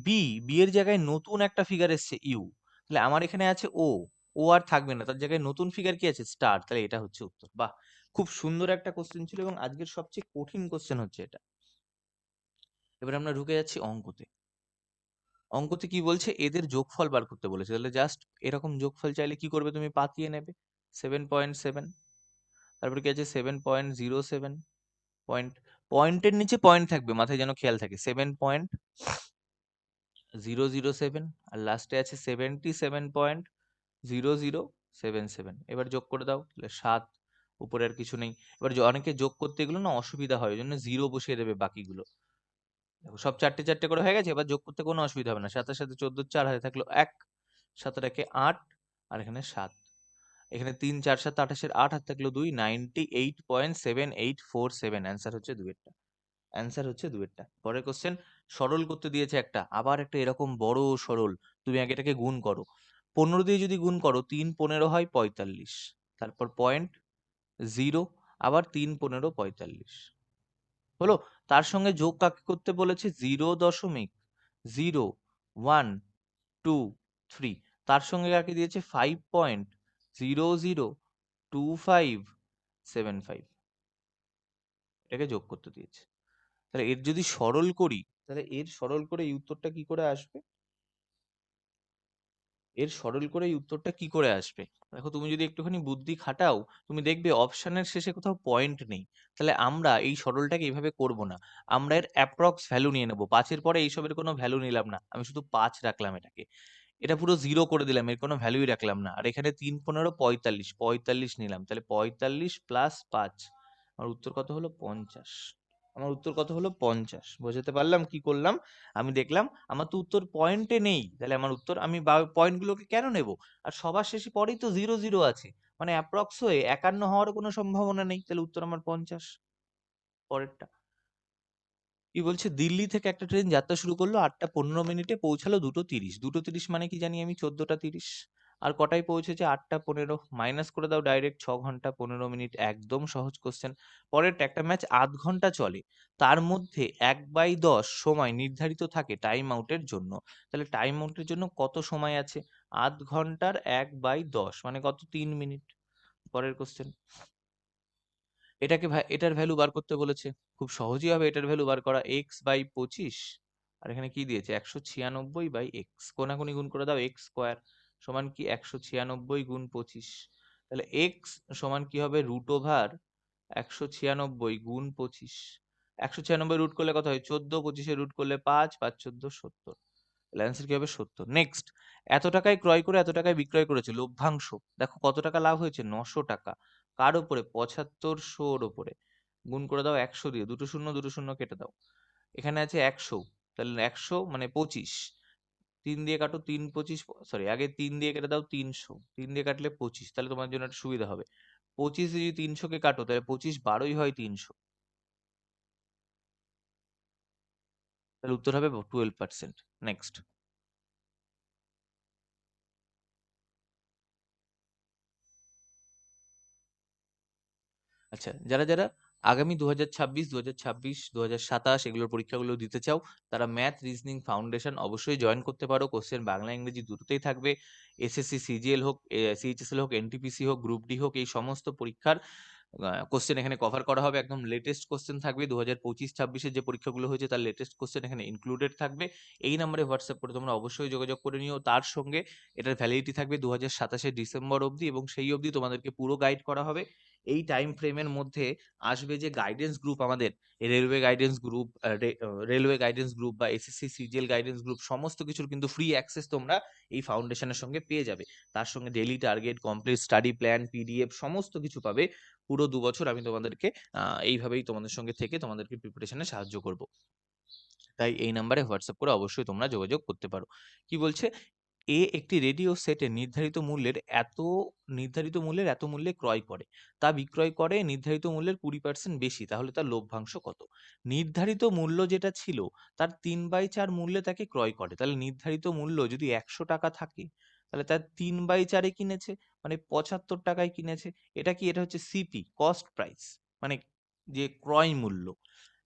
বি, বি এর জায়গায় নতুন একটা ফিগার এসছে ইউ, তাহলে আমার এখানে আছে ও, ও আর থাকবে না, তার জায়গায় নতুন ফিগার কি আছে স্টার, তাহলে এটা হচ্ছে উত্তর। বাহ, খুব সুন্দর একটা কোশ্চেন ছিল, এবং আজকের সবচেয়ে কঠিন কোশ্চেন হচ্ছে এটা। এবার আমরা ঢুকে যাচ্ছি অঙ্কতে। অঙ্কতে কি বলছে, এদের যোগফল বার করতে বলেছে, তাহলে জাস্ট এরকম যোগফল চাইলে কি করবে, তুমি পাতিয়ে নেবে, 7.7, তারপর কি আছে 7.07, পয়েন্ট, পয়েন্টের নিচে পয়েন্ট থাকবে, মাথায় যেন খেয়াল থাকে, 7.007, আর লাস্টে আছে 77.0077, এবার যোগ করে দাও, তাহলে 7, উপরে আর কিছু নেই। এবার অনেকে যোগ করতে এগুলো না অসুবিধা হয়, ওই জন্য জিরো বসিয়ে দেবে বাকিগুলো। দেখো সব চারটে চারটে করে হয়ে গেছে, এবার যোগ করতে কোনো অসুবিধা হবে না, সাথে সাথে 14 4 হাতে থাকলো 1, 7 একে 8, আর এখানে 7, এখানে 3 4 7 28 8 হাতে থাকলো 2, 98.7847, অ্যান্সার হচ্ছে দুয়েরটা, অ্যান্সার হচ্ছে দুয়েরটা। পরের কোশ্চেন, সরল করতে দিয়েছে একটা, আবার একটা এরকম বড় সরল, তুমি আগে এটাকে গুণ করো, 15 দিয়ে যদি গুণ করো 3 15 হয় 45, তারপর পয়েন্ট, জিরো, আবার 3 15 45, হলো। তার সঙ্গে যোগ কাকে করতে বলেছে, 0.0123, তার সঙ্গে কাকে দিয়েছে 5.002575, এটাকে যোগ করতে দিয়েছে। তাহলে এর যদি সরল করি, তাহলে এর সরল করে এই উত্তরটা কি করে আসবে, এর সরল করে এই উত্তরটা কি করে আসবে। দেখো তুমি যদি একটুখানি বুদ্ধি খাটাও, তুমি দেখবে অপশনের শেষে কোথাও পয়েন্ট নেই, তাহলে আমরা এই সরলটাকে এইভাবে করব না, আমরা এর অ্যাপ্রক্স ভ্যালু নিয়ে নেবো, 5-এর পরে এইসবের কোনো ভ্যালু নিলাম না, আমি শুধু 5 রাখলাম এটাকে, এটা পুরো জিরো করে দিলাম, এর কোনো ভ্যালুই রাখলাম না, আর এখানে 3 15 45, 45 নিলাম, তাহলে 45 প্লাস 5, আমার উত্তর কত হলো 50, আমার উত্তর কত হলো 50, বোঝাতে পারলাম কি করলাম, আমি দেখলাম আমার তো উত্তর পয়েন্টে নেই, তাহলে আমার উত্তর আমি পয়েন্ট গুলোকে কেন নেব, আর সবার শেষে পরেই তো 0 0 আছে, মানে অ্যাপ্রক্স হয়ে 51 হওয়ার কোনো সম্ভাবনা নেই, তাহলে উত্তর আমার 50। পরেরটা কি বলছে, দিল্লি থেকে একটা ট্রেন যাত্রা শুরু করলো 8টা 15 মিনিটে, পৌঁছালো 2টো 30। 2টো 30 মানে কি জানি আমি, 14টা 30। আর কটায় পৌঁছেছে? 8টা 15। মাইনাস করে দাও ডাইরেক্ট, 6 ঘন্টা 15 মিনিট। একদম সহজ কোশ্চেন। পরেরটা, একটা ম্যাচ আধ ঘন্টা চলে, তার মধ্যে 1/10 সময় নির্ধারিত থাকে টাইম আউটের জন্য। তাহলে টাইম আউটের জন্য কত সময় আছে? আধ ঘন্টার 1/10 মানে কত? 3 মিনিট। পরের কোশ্চেন, এটার ভ্যালু বার করতে বলেছে। খুব সহজই হবে এটার ভ্যালু বার করা, x/25। আর এখানে কি দিয়েছে? 196/x, কোনাকুনি গুণ করে দাও, x² সমান কি 196 গুণ 25। তাহলে x সমান কি হবে? √ওভার 196 গুণ 25। 196 রুট করলে কত হয়? 14। 25 রুট করলে 5, 5 14 70। তাহলে অ্যান্সার কি হবে? 70। নেক্সট, এত টাকায় ক্রয় করে এত টাকায় বিক্রয় করেছে, লভ্যাংশ। দেখো কত টাকা লাভ হয়েছে? 900 টাকা। কার উপরে? 7500-র উপরে। গুণ করে দাও 100 দিয়ে, দুটো শূন্য দুটো শূন্য কেটে দাও। এখানে আছে 100, তাহলে 100 মানে 25। 3 দিয়ে কাটো, 3 25, সরি আগে 3 দিয়ে কেটে দাও 300। 3 দিয়ে কাটলে 25, তাহলে তোমার জন্য একটা সুবিধা হবে। 25 দিয়ে যদি 300 কে কাটো, তাহলে 25 12ই হয় 300। তাহলে উত্তর হবে 12%। নেক্সট, আচ্ছা, যারা যারা আগামী 2026, 2026, 2027 এগুলোর পরীক্ষাগুলো দিতে চাও, তারা ম্যাথ রিজনিং ফাউন্ডেশন অবশ্যই জয়েন করতে পারো। কোশ্চেন বাংলা ইংরেজি দুটোতেই থাকবে। এসএসসি সিজিএল হোক, সিএইচএসএল হোক, এনটিপিসি হোক, গ্রুপ ডি হোক, এই সমস্ত পরীক্ষার কোশ্চেন এখানে কভার করা হবে। একদম লেটেস্ট কোশ্চেন থাকবে। 2025-26 যে পরীক্ষাগুলো হয়েছে তার লেটেস্ট কোশ্চেন এখানে ইনক্লুডেড থাকবে। এই নাম্বারে হোয়াটসঅ্যাপ করে তোমরা অবশ্যই যোগাযোগ করে নিও। তার সঙ্গে এটার ভ্যালিডিটি থাকবে 2027 ডিসেম্বর অবধি, এবং সেই অবধি তোমাদেরকে পুরো গাইড করা হবে। এই টাইম ফ্রেমের মধ্যে আসবে যে গাইডেন্স গ্রুপ আমাদের, রেলওয়ে গাইডেন্স গ্রুপ, বা এসএসসি সিজিএল গাইডেন্স গ্রুপ, সমস্ত কিছুর কিন্তু ফ্রি অ্যাক্সেস তোমরা এই ফাউন্ডেশনের সঙ্গে পেয়ে যাবে। তার সঙ্গে daily target, complete study plan, PDF সমস্ত কিছু পাবে। পুরো 2 বছর আমি তোমাদেরকে এইভাবেই তোমাদের সঙ্গে থেকে তোমাদেরকে প্রিপারেশনে সাহায্য করব। তাই এই নাম্বারে হোয়াটসঅ্যাপ করে অবশ্যই তোমরা যোগাযোগ করতে পারো। কি বলছে, একটি রেডিও সেটে নির্ধারিত মূল্যের এত মূল্যে ক্রয় করে, তা বিক্রয় করে নির্ধারিত মূল্যের 20% বেশি, তাহলে তার লভ্যাংশ কত? নির্ধারিত মূল্য যেটা ছিল তার 3/4 মূল্যে তাকে ক্রয় করে। তাহলে নির্ধারিত মূল্য যদি 100 টাকা থাকে, তাহলে তার 3/4-এ কিনেছে, মানে 75 টাকায় কিনেছে। এটা হচ্ছে সিপি, কস্ট প্রাইস, মানে যে ক্রয় মূল্য।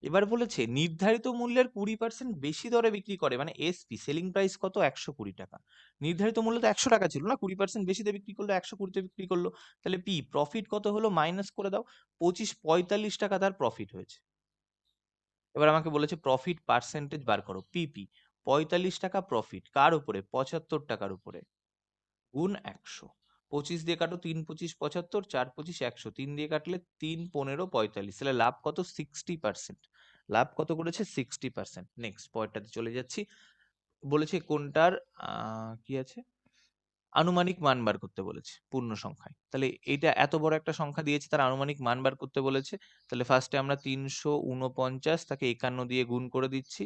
এবার বলেছে নির্ধারিত মূল্যের 20% বেশি দরে বিক্রি করে, মানে এসপি, সেলিং প্রাইস কত? 120 টাকা। নির্ধারিত মূল্য তো 100 টাকা ছিল না, 20% বেশি দিয়ে বিক্রি করলো, 120-তে বিক্রি করলো। তাহলে পি, প্রফিট কত হলো? মাইনাস করে দাও। 45 টাকা তার প্রফিট হয়েছে। এবার আমাকে বলেছে প্রফিট পার্সেন্টেজ বার করো, পিপি। 45 টাকা প্রফিট কার উপরে? 75 টাকার উপরে। গুণ 100। 25 দিয়ে কাটো, 3 25 75, 4 25 100, 3 দিয়ে কাটলে 3 15 45। তাহলে লাভ কত? 60%। লাভ কত করেছে? 60%। নেক্সট পয়েন্টটাতে চলে যাচ্ছি। বলেছে কোনটার কি আছে, আনুমানিক মান বার করতে বলেছে পূর্ণ সংখ্যায়। তাহলে এটা এত বড় একটা সংখ্যা দিয়েছে, তার আনুমানিক মান বার করতে বলেছে। তাহলে ফার্স্টে আমরা 349 তাকে 51 দিয়ে গুণ করে দিচ্ছি।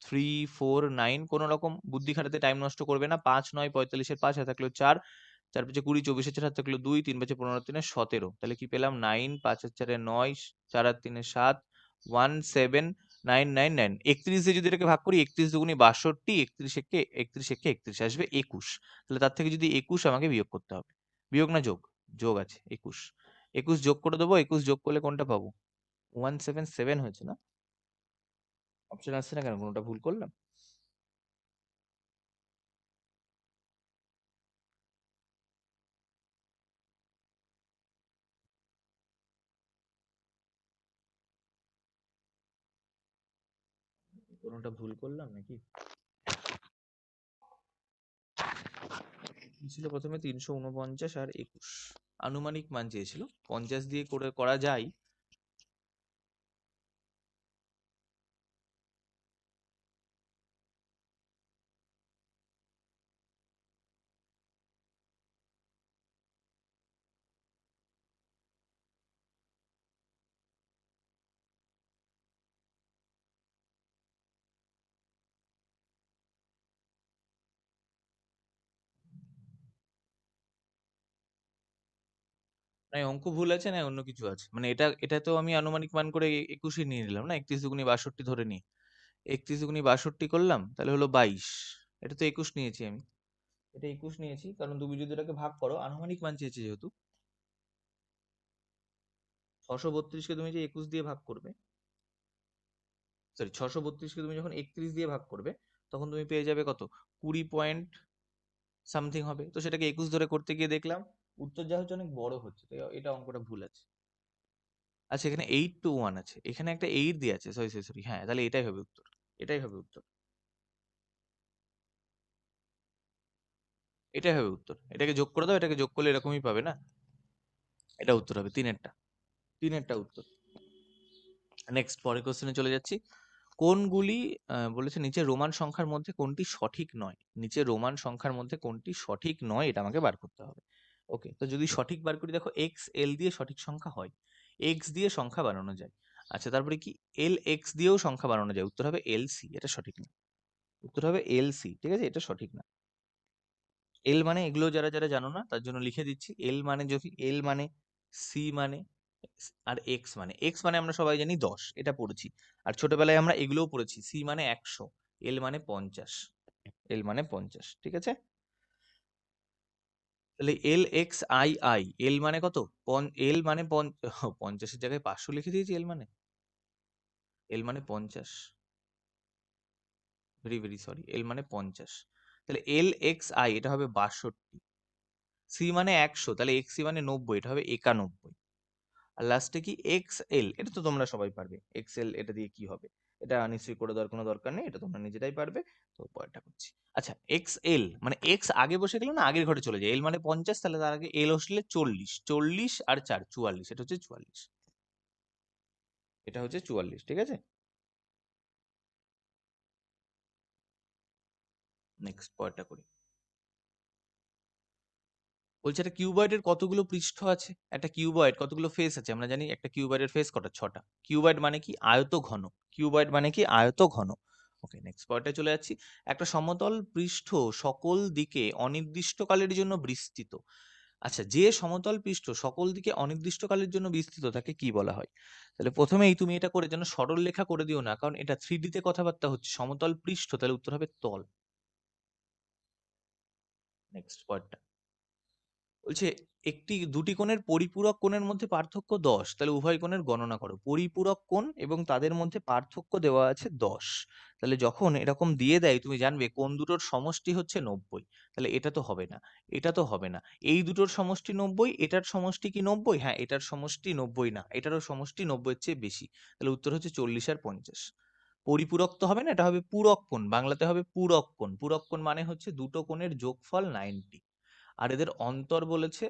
349, কোনো রকম বুদ্ধি খাটাতে টাইম নষ্ট করবে না। 5 9 45-এর 5 হাতে থাকলো 4, 4 5 20, 24-এর 4 হাতে থাকলো 2, 3 5 15 3 17। তাহলে কি পেলাম? 9, 5 আর 4 9, 4 আর 3 7, 17999। 31 দিয়ে যদি এটাকে ভাগ করি, 31 দুগুণী 62, 31 আসবে 21। তাহলে তার থেকে যদি 21 আমাকে বিয়োগ করতে হবে। বিয়োগ না যোগ? যোগ আছে 21। 21 যোগ করে দেবো। 21 যোগ করলে কোনটা পাবো? 177 হয়েছে না? অপশন আসছে না কেন? কোনটা ভুল করলাম? কোনটা ভুল করলাম নাকি? কি ছিল প্রথমে? 349 আর 21। আনুমানিক মান চেয়েছিল, 50 দিয়ে করে করা যায়। না অঙ্ক ভুল আছে না অন্য কিছু আছে, মানে এটা এটা তো আমি আনুমানিক মান করে 21ই নিয়ে নিলাম না, 31 দুগুনি 62 ধরে নিই। 31 দুগুনি 62 করলাম, তাহলে হলো 22। এটা তো 21 নিয়েছি আমি, এটা 21 নিয়েছি, কারণ তুমি যদি এটাকে ভাগ করো, আনুমানিক মান চেয়েছে যেহেতু, 632 কে তুমি যে 21 দিয়ে ভাগ করবে, সরি 632 কে তুমি যখন 31 দিয়ে ভাগ করবে, তখন তুমি পেয়ে যাবে কত, 20 পয়েন্ট সামথিং হবে। তো সেটাকে 21 ধরে করতে গিয়ে দেখলাম উত্তর যা হচ্ছে অনেক বড় হচ্ছে, তো এটা অঙ্কটা ভুল আছে। আচ্ছা, এখানে 8 to 1 আছে, এখানে একটা 8 দিয়ে আছে, সরি সরি সরি, হ্যাঁ তাহলে এটাই হবে উত্তর, এটাই হবে উত্তর, এটাই হবে উত্তর। এটাকে যোগ করে দাও, এটাকে যোগ করলে এরকমই পাবে না, এটা উত্তর হবে তিনেরটা, তিনেরটা উত্তর। নেক্সট পরের কোশ্চেনে চলে যাচ্ছি। কোনগুলি বলেছে নিচে রোমান সংখ্যার মধ্যে কোনটি সঠিক নয়, নিচে রোমান সংখ্যার মধ্যে কোনটি সঠিক নয় এটা আমাকে বার করতে হবে। ওকে, তো যদি সঠিক বার করি, দেখো এক্স এল দিয়ে সঠিক সংখ্যা হয়, এক্স দিয়ে সংখ্যা বানানো যায়। আচ্ছা, তারপরে কি এল এক্স দিয়েও সংখ্যা বানানো যায়, উত্তর হবে এল সি, এটা সঠিক না, উত্তর হবে এল সি, ঠিক আছে, এটা সঠিক না। এল মানে, এগুলো যারা যারা জানো না তার জন্য লিখে দিচ্ছি, এল মানে যদি, এল মানে, সি মানে, আর এক্স মানে আমরা সবাই জানি 10, এটা পড়েছি। আর ছোটবেলায় আমরা এগুলোও পড়েছি, সি মানে 100, এল মানে 50, এল মানে 50, ঠিক আছে। তাহলে এল এক্স আই আই, এল মানে কত, এল মানে 50-এর জায়গায় 500 লিখে দিয়েছি, এল মানে, এল মানে 50, ভেরি ভেরি সরি, এল মানে 50। তাহলে এল এক্স আই এটা হবে 62, সি মানে 100, তাহলে এক্স সি মানে 90, এটা হবে 91। আর লাস্টে কি এক্স এল, এটা তো তোমরা সবাই পারবে, এক্স এল এটা দিয়ে কি হবে, এটা নিশ্চয়ই করে দেওয়ার কোনো দরকার নেই, এটা তোমরা নিজেরাই পারবে। তো পরেরটা করছি। আচ্ছা, এক্স এল মানে এক্স আগে বসে গেলে না আগের ঘরে চলে যায়, এল মানে 50, তাহলে তার আগে এল বসলে 40, 40 আর 4 44, এটা হচ্ছে 44, এটা হচ্ছে 44, ঠিক আছে। নেক্সট পরেরটা করি। বলছে একটা কিউবয়েডের কতগুলো পৃষ্ঠ আছে, একটা কিউবয়েড কতগুলো ফেস আছে, আমরা জানি একটা কিউবয়েডের ফেস কটা, 6টা। কিউবয়েড মানে কি, আয়ত ঘন, কিউবয়েড মানে কি আয়ত ঘন। ওকে, নেক্সট পয়েন্টে চলে যাচ্ছি। একটা সমতল পৃষ্ঠ সকল দিকে অনির্দিষ্টকালের জন্য বিস্তৃত। আচ্ছা, যে সমতল পৃষ্ঠ সকল দিকে অনির্দিষ্টকালের জন্য বিস্তৃত তাকে কি বলা হয়? তাহলে প্রথমেই তুমি এটা করে যেন সরল রেখা করে দিও না, কারণ এটা 3D তে কথাবার্তা হচ্ছে, সমতল পৃষ্ঠ, তাহলে উত্তর হবে তল। নেক্সট পয়েন্টটা বলছে একটি দুটি কোণের পরিপূরক কোণের মধ্যে পার্থক্য 10, তাহলে উভয় কোণের গণনা করো। পরিপূরক কোণ এবং তাদের মধ্যে পার্থক্য দেওয়া আছে 10, তাহলে যখন এরকম দিয়ে দেয় তুমি জানবে কোন দুটোর সমষ্টি হচ্ছে 90, তাহলে এটা তো হবে না, এটা তো হবে না, এই দুটোর সমষ্টি 90, এটার সমষ্টি কি 90, হ্যাঁ এটার সমষ্টি 90 না, এটারও সমষ্টি 90-এর চেয়ে বেশি, তাহলে উত্তর হচ্ছে 40 আর 50। পরিপূরক তো হবে না, এটা হবে পূরক কোণ, বাংলাতে হবে পূরক কোণ। পূরক কোণ মানে হচ্ছে দুটো কোণের যোগফল 90, আর এদের অন্তর বলেছে,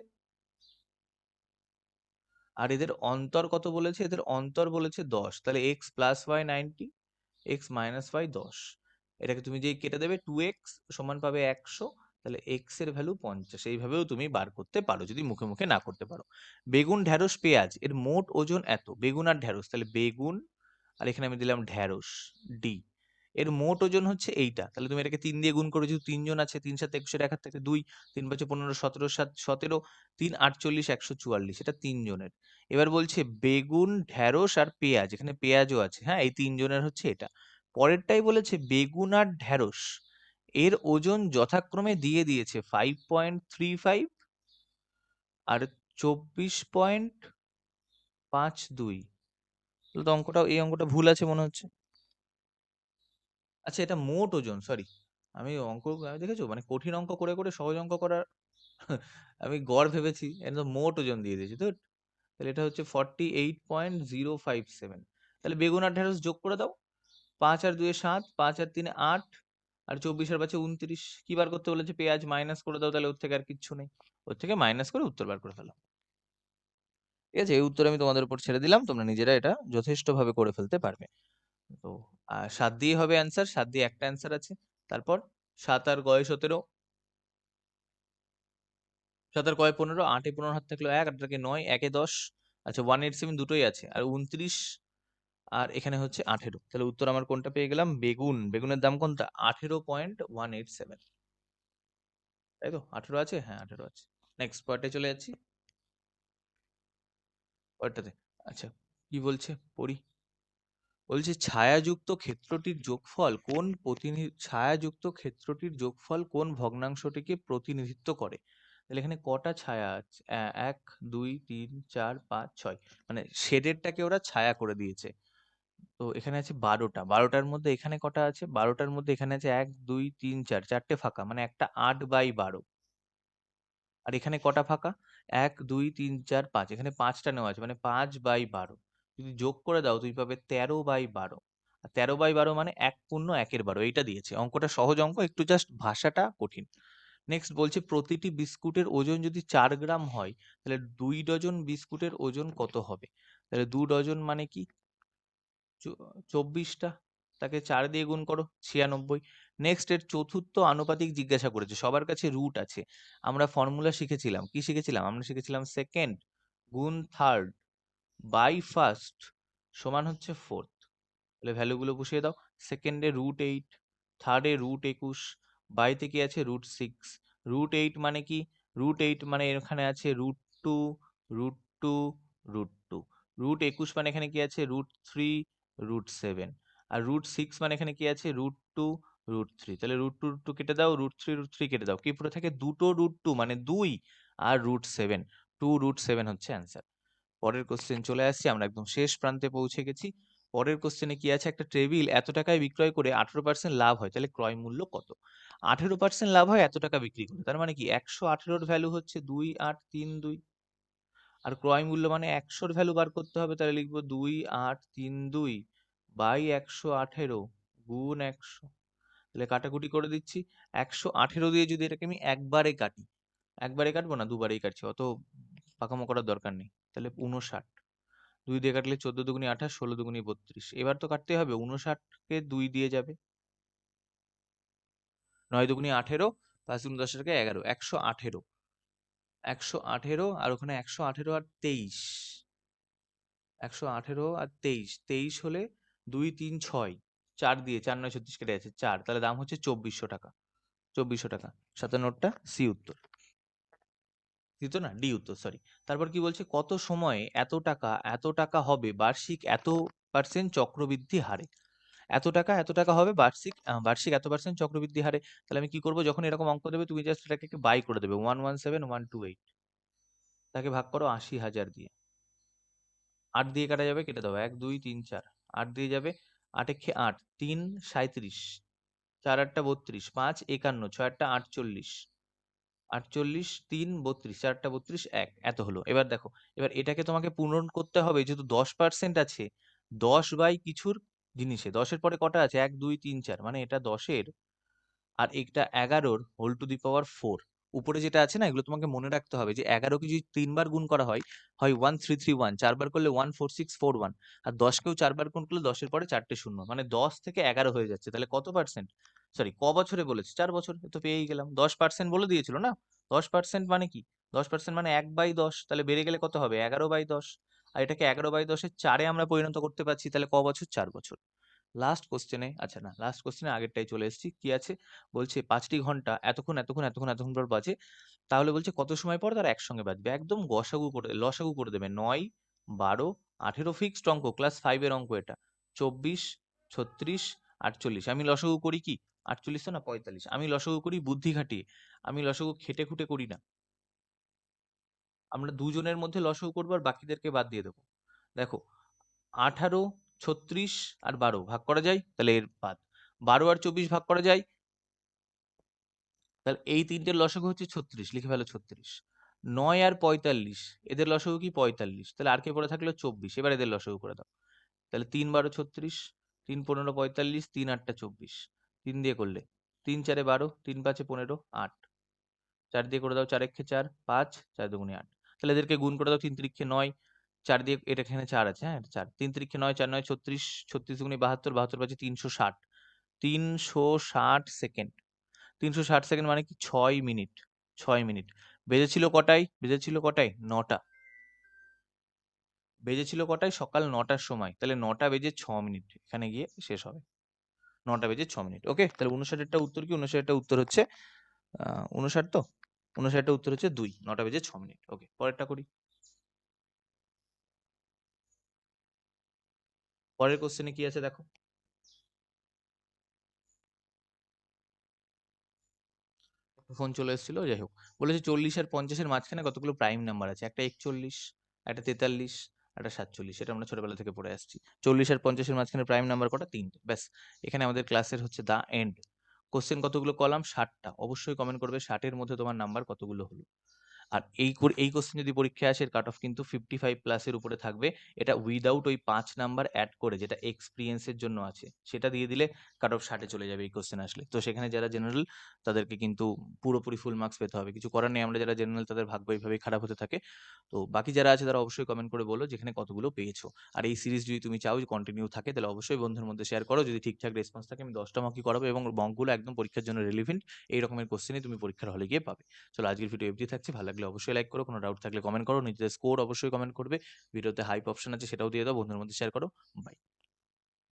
আর এদের অন্তর কত বলেছে, এদের অন্তর বলেছে 10, তাহলে x plus y 90, x minus y 10, এটাকে তুমি যেই কেটে দেবে 2x সমান পাবে 100, তাহলে এক্স এর ভ্যালু 50, এইভাবেও তুমি বার করতে পারো যদি মুখে মুখে না করতে পারো। বেগুন ঢ্যাঁড়স পেঁয়াজ এর মোট ওজন এত, বেগুন আর ঢ্যাঁড়স, তাহলে বেগুন আর এখানে আমি দিলাম ঢ্যাঁড়স, ডি, এর মোট ওজন হচ্ছে এইটা, তাহলে তুমি এটাকে 3 দিয়ে গুণ করো, যেহেতু 3 জন আছে, 3 7 21, এক হাত থেকে 2, 3 5 15 17 7 17, 3 48 144, এটা 3 জনের। এবার বলছে বেগুন ঢ্যাঁড়স আর পেঁয়াজ, এখানে পেঁয়াজও আছে, হ্যাঁ এই 3 জনের হচ্ছে এটা। পরেরটাই বলেছে বেগুন আর ঢ্যাঁড়স এর ওজন যথাক্রমে দিয়ে দিয়েছে 5.35 আর 24.52, তাহলে তো অঙ্কটা, এই অঙ্কটা ভুল আছে মনে হচ্ছে। আচ্ছা, এটা মোট ওজন, সরি, আমি দেখেছো মানে কঠিন অঙ্ক করে করে সহজ অঙ্ক করার আমি গড় ভেবেছি, এটা তো মোট ওজন দিয়ে দিয়েছি তো। তাহলে এটা হচ্ছে 48.057, তাহলে বেগুন আর ঢেঁড়স যোগ করে দাও, 5 আর 2 7, 5 আর 3 8, আর 24 আর 5 29, কি বার করতে বলেছে, পেঁয়াজ মাইনাস করে দাও, তাহলে ওর থেকে আর কিচ্ছু নেই, ওর থেকে মাইনাস করে উত্তর বার করে ফেলো। ঠিক আছে, এই উত্তর আমি তোমাদের উপর ছেড়ে দিলাম, তোমরা নিজেরা এটা যথেষ্ট ভাবে করে ফেলতে পারবে। তো 7 দিয়ে হবে অ্যান্সার, 7 দিয়ে একটা অ্যান্সার আছে। তারপর 7 আর গয়ে 17, 7 আর গয়ে 15, 8 এ 15 হাত থাকলো 1, 8 থেকে 9, 1 এ 10, আচ্ছা 187 দুটোই আছে, আর 29, আর এখানে হচ্ছে 18, তাহলে উত্তর আমার কোনটা পেয়ে গেলাম, বেগুন, বেগুনের দাম কোনটা, 18.187, তাই তো 18 আছে, হ্যাঁ 18 আছে। নেক্সট পার্টে চলে যাচ্ছি। ওটাতে। আচ্ছা, কি বলছে পড়ি। বলছে ছায়াযুক্ত ক্ষেত্রটির যোগফল কোন ভগ্নাংশটিকে প্রতিনিধিত্ব করে? তাহলে এখানে কটা ছায়া আছে? 1 2 3 4 5 6, মানে শেডেরটাকে ওরা ছায়া করে দিয়েছে। তো এখানে আছে 12টা, 12টার মধ্যে এখানে কটা আছে? 12টার মধ্যে এখানে আছে 1 2 3 4, চারটে ফাঁকা, মানে একটা 8/12। আর এখানে কটা ফাঁকা? 1 2 3 4 5, এখানে 5টা নেওয়া আছে, মানে 5/12। যদি যোগ করে দাও তুমি পাবে 13/12। আর 13/12 মানে 1 পূর্ণ 1/12, এইটা দিয়েছে। অঙ্কটা সহজ অঙ্ক, একটু জাস্ট ভাষাটা কঠিন। নেক্সট বলছে প্রতিটি বিস্কুটের ওজন যদি 4 গ্রাম হয়, তাহলে 2 ডজন বিস্কুটের ওজন কত হবে? তাহলে 2 ডজন মানে কি? 24টা। তাকে 4 দিয়ে গুণ করো, 96। নেক্সট এর চতুর্থ আনুপাতিক জিজ্ঞাসা করেছে, সবার কাছে রুট আছে। আমরা ফর্মুলা শিখেছিলাম, কি শিখেছিলাম? আমরা শিখেছিলাম সেকেন্ড গুণ থার্ড বাই ফার্স্ট সমান হচ্ছে ফোর্থ। তাহলে ভ্যালুগুলো বসিয়ে দাও। সেকেন্ডে √8, থার্ডে √21, বাইতে কি আছে? √6। √8 মানে কি? √8 মানে এখানে আছে √2, √2, √2। √21 মানে এখানে কি আছে? √3, √7। আর √6 মানে এখানে কি আছে? √2, √3। তাহলে √2 √2 কেটে দাও, √3 √3 কেটে দাও, কি পড়ে থাকে? দুটো √2 মানে 2 আর √7, 2√7 হচ্ছে অ্যান্সার। পরের কোশ্চেন চলে আসছি, আমরা একদম শেষ প্রান্তে পৌঁছে গেছি। পরের কোশ্চেনে কি আছে? একটা টেবিল এত টাকায় বিক্রয় করে 18% লাভ হয়, তাহলে ক্রয় মূল্য কত? 18% লাভ হয় এত টাকা বিক্রি করে, তার মানে কি 118 এর ভ্যালু হচ্ছে 2832, আর ক্রয় মূল্য মানে 100 এর ভ্যালু বার করতে হবে, তাহলে লিখবো 2832 বাই 118 গুণ 100। তাহলে কাটাকুটি করে দিচ্ছি। 118 দিয়ে যদি এটাকে আমি একবারে কাটি, একবারে কাটবো না, দুবারেই কাটছি, অত পাকামো করার দরকার নেই। তাহলে 59, 2 দিয়ে কাটলে 14 দুগুনি 28, 16 দুগুনি 32। এবার তো কাটতে হবে, 59কে 2 দিয়ে যাবে, 9 দুগুনি 18, 5 দুগুনি 10 টাকা 11, 118। 118 আর ওখানে 118 আর 23, 118 আর 23, 23 হলে 2 3 6, 4 দিয়ে 4 9 36 কেটে যাচ্ছে 4, তাহলে দাম হচ্ছে 2400 টাকা। 2400 টাকা 57টা সি উত্তর। দিত না, ডি উত্তর, সরি। তারপর কি বলছে? কত সময়ে এত টাকা হবে বার্ষিক এত% চক্রবৃদ্ধি হারে? এত টাকা হবে বার্ষিক বার্ষিক এত% চক্রবৃদ্ধি হারে। তাহলে আমি কি করব? যখন এরকম অঙ্ক দেবে তুমি জাস্ট এটাকে একটু বাই করে দেবে, 117128, তাকে ভাগ করো 80,000 দিয়ে। 8 দিয়ে কাটা যাবে, কেটে দাও, 1 2 3 4, 8 দিয়ে যাবে, 8 একে 8, 3 37, 4 8 32, 5 51, 6 8 48, 48 3 32, 4 32, 1, এত হলো। এবার দেখো, এবার এটাকে তোমাকে পূরণ করতে হবে, যেহেতু 10% আছে, 10 বাই কিছুর জিনিসে, 10-এর পরে কটা আছে? 1 2 3 4, মানে এটা 10-এর আর এটা 11-র হোল টু দি পাওয়ার 4। উপরে যেটা আছে না, এগুলো তোমাকে মনে রাখতে হবে যে 11কে যদি 3 বার গুণ করা হয়, হয় 1331, 4 বার করলে 14641, আর 10কেও 4 বার গুণ করলে 10-এর পরে 4টে শূন্য, মানে 10 থেকে 11 হয়ে যাচ্ছে। তাহলে কত পার্সেন্ট? সরি, ক বছরে বলেছে? 4 বছর, এ তো পেয়েই গেলাম। 10% বলে দিয়েছিল না? 10% মানে কি? 10% মানে 1/10, তাহলে বেড়ে গেলে কত হবে? 11/10। আর এটাকে 11/10-এর 4-এ আমরা পরিণত করতে পারছি, তাহলে ক বছর? 4 বছর। লাস্ট কোশ্চেনে, আচ্ছা না, লাস্ট কোশ্চেনে আগেরটাই চলে এসেছি। কি আছে? বলছে 5টি ঘন্টা এতক্ষণ এতক্ষণ এতক্ষণ এতক্ষণ পর বাজে, তাহলে বলছে কত সময় পর তারা একসঙ্গে বাজবে? একদম লসাগু করে দেবে। 9 12 18 ফিক্সড অঙ্ক, ক্লাস 5-এর অঙ্ক এটা। 24 36 48, আমি লসাগু করি কি? 48 তো না, 45, আমি লসাগু করি বুদ্ধি খাটিয়ে, আমি লসাগু খেটে খুঁটে করি না। আমরা দুজনের মধ্যে লসাগু করবো আর বাকিদেরকে বাদ দিয়ে দেবো। দেখো, 18 36 আর 12 ভাগ করা যায়, তাহলে এর বাদ। 12 আর 24 ভাগ করা যায়, তাহলে এই তিনটের লসাগু হচ্ছে 36, লিখে ফেলো 36। 9 আর 45, এদের লসাগু কি? 45, তাহলে আর কে পড়ে থাকলো? 24, এবার এদের লসাগু করে দাও। তাহলে 3 12 36, 3 15 45, 3 8 24, 3 দিয়ে করলে 3 4 12, 3 5 15, 8, 4 দিয়ে করে দাও, 4 1 4 5, 4 2 8, তাহলে এদেরকে গুণ করে দাও, 3 3 9, 4 দিয়ে, এটা এখানে 4 আছে, হ্যাঁ 4, 3 3 9, 4 9 36, 36 2 72, 72 5 360, 360 সেকেন্ড। 360 সেকেন্ড মানে কি? 6 মিনিট। 6 মিনিট। বেজেছিল কটায়? বেজেছিল কটায়? 9টা। বেজেছিল কটায়? সকাল 9টার সময়, তাহলে 9টা বেজে 6 মিনিট এখানে গিয়ে শেষ হবে। 9টা বেজে 6 মিনিট। ওকে, তাহলে 59-এরটা উত্তর কি? 59-এরটা উত্তর হচ্ছে 59 তো, 59-এরটা উত্তর হচ্ছে 2, 9টা বেজে 6 মিনিট। ওকে, পরেরটা করি। পরের কোশ্চেনে কি আছে দেখো, ফোন চলে এসেছিল, যাই হোক। বলেছে 40 আর 50-এর মাঝখানে কতগুলো প্রাইম নাম্বার আছে, একটা 41, একটা 43, একটা 47, সেটা আমরা ছোটবেলা থেকে পড়ে আসছি। 40 আর 50-এর মাঝখানে প্রাইম নাম্বার কটা? তিনটে, ব্যাস। এখানে আমাদের ক্লাসের হচ্ছে দা এন্ড। কোশ্চেন কতগুলো কলাম? 60টা। অবশ্যই কমেন্ট করবে 60-এর মধ্যে তোমার নাম্বার কতগুলো হলো। আর এই কোশ্চেন যদি পরীক্ষায় আসে, এর কাট অফ কিন্তু 55 প্লাসের উপরে থাকবে। এটা উইদাউট ওই 5 নাম্বার অ্যাড করে, যেটা এক্সপিরিয়েন্সের জন্য আছে, সেটা দিয়ে দিলে কাট অফ 60-এ চলে যাবে এই কোশ্চেন আসলে। তো সেখানে যারা জেনারেল, তাদেরকে কিন্তু পুরোপুরি ফুল মার্কস পেতে হবে। কিছু করার নেই, আমরা যারা জেনারেল তাদের ভাগ্য এইভাবেই খারাপ হতে থাকে। তো বাকি যারা আছে তারা অবশ্যই কমেন্ট করে বলো যেখানে কতগুলো পেয়েছো। আর এই সিরিজ যদি তুমি চাও যে কন্টিনিউ থাকে, তাহলে অবশ্যই বন্ধুদের মধ্যে শেয়ার করো। যদি ঠিকঠাক রেসপন্স থাকে, আমি 10টা মকই করাবো, এবং মকগুলো একদম পরীক্ষার জন্য রিলেভেন্ট এই রকমের কোশ্চেনই তুমি পরীক্ষার হলে গিয়ে পাবে। চলো, আজকের ভিডিও অবধি থাকছে। ভালো লাগলে অবশ্যই লাইক করো, কোনো ডাউট থাকলে কমেন্ট করো, নিজেদের স্কোর অবশ্যই কমেন্ট করবে, ভিডিওতে হাইপ অপশন আছে সেটাও দিয়ে দাও, বন্ধুদের মধ্যে শেয়ার করো। বাই।